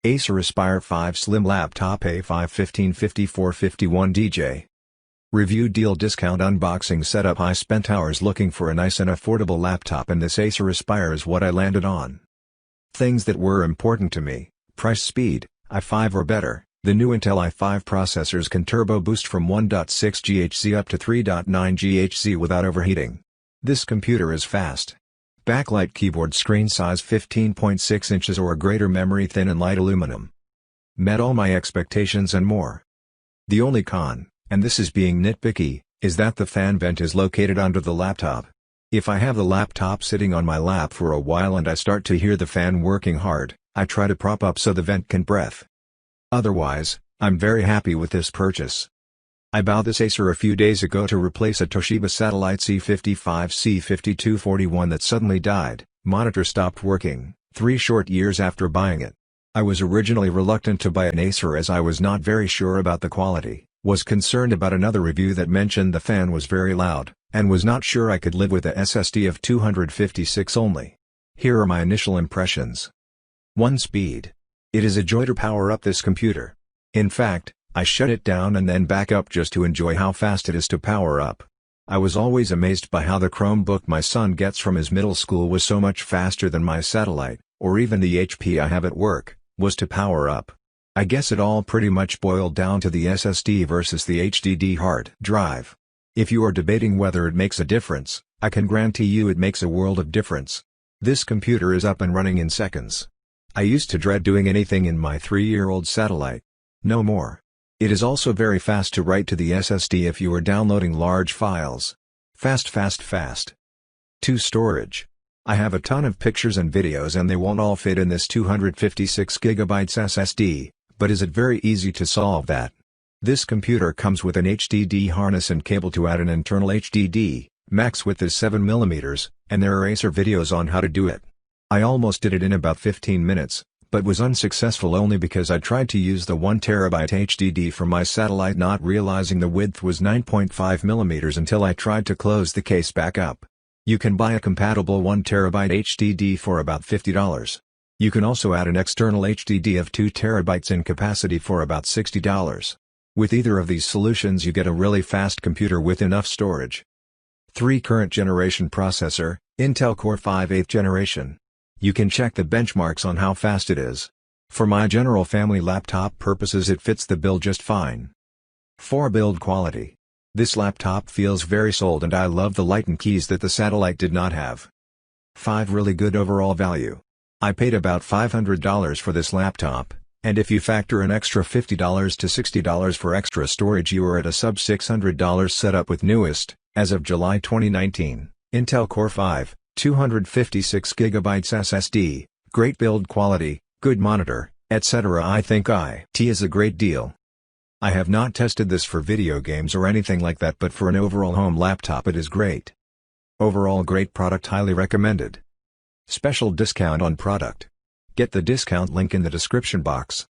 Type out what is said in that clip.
Acer Aspire 5 Slim Laptop A515-54-51DJ. Review deal discount unboxing setup. I spent hours looking for a nice and affordable laptop, and this Acer Aspire is what I landed on. Things that were important to me: price, speed, i5 or better. The new Intel i5 processors can turbo boost from 1.6 GHz up to 3.9 GHz without overheating. This computer is fast. Backlight keyboard, screen size 15.6 inches or greater, memory thin and light aluminum. Met all my expectations and more. The only con, and this is being nitpicky, is that the fan vent is located under the laptop. If I have the laptop sitting on my lap for a while and I start to hear the fan working hard, I try to prop up so the vent can breathe. Otherwise, I'm very happy with this purchase. I bought this Acer a few days ago to replace a Toshiba Satellite C55C5241 that suddenly died. Monitor stopped working, 3 short years after buying it. I was originally reluctant to buy an Acer as I was not very sure about the quality, was concerned about another review that mentioned the fan was very loud, and was not sure I could live with a SSD of 256 only. Here are my initial impressions. 1. Speed. It is a joy to power up this computer. In fact, I shut it down and then back up just to enjoy how fast it is to power up. I was always amazed by how the Chromebook my son gets from his middle school was so much faster than my Satellite, or even the HP I have at work, was to power up. I guess it all pretty much boiled down to the SSD versus the HDD hard drive. If you are debating whether it makes a difference, I can guarantee you it makes a world of difference. This computer is up and running in seconds. I used to dread doing anything in my 3-year-old Satellite. No more. It is also very fast to write to the SSD if you are downloading large files. Fast. 2. Storage. I have a ton of pictures and videos and they won't all fit in this 256 GB SSD, but is it very easy to solve that? This computer comes with an HDD harness and cable to add an internal HDD, max width is 7mm, and there are Acer videos on how to do it. I almost did it in about 15 minutes. But was unsuccessful only because I tried to use the 1TB HDD from my Satellite, not realizing the width was 9.5mm until I tried to close the case back up. You can buy a compatible 1TB HDD for about $50. You can also add an external HDD of 2TB in capacity for about $60. With either of these solutions you get a really fast computer with enough storage. 3. Current generation processor, Intel Core 5 8th generation. You can check the benchmarks on how fast it is. For my general family laptop purposes it fits the bill just fine. 4. Build quality. This laptop feels very solid and I love the light and keys that the Satellite did not have. 5. Really good overall value. I paid about $500 for this laptop, and if you factor an extra $50 to $60 for extra storage you are at a sub $600 setup with newest, as of July 2019, Intel Core 5. 256 GB SSD, great build quality, good monitor, etc. I think IT is a great deal. I have not tested this for video games or anything like that, but for an overall home laptop it is great. Overall great product, highly recommended. Special discount on product. Get the discount link in the description box.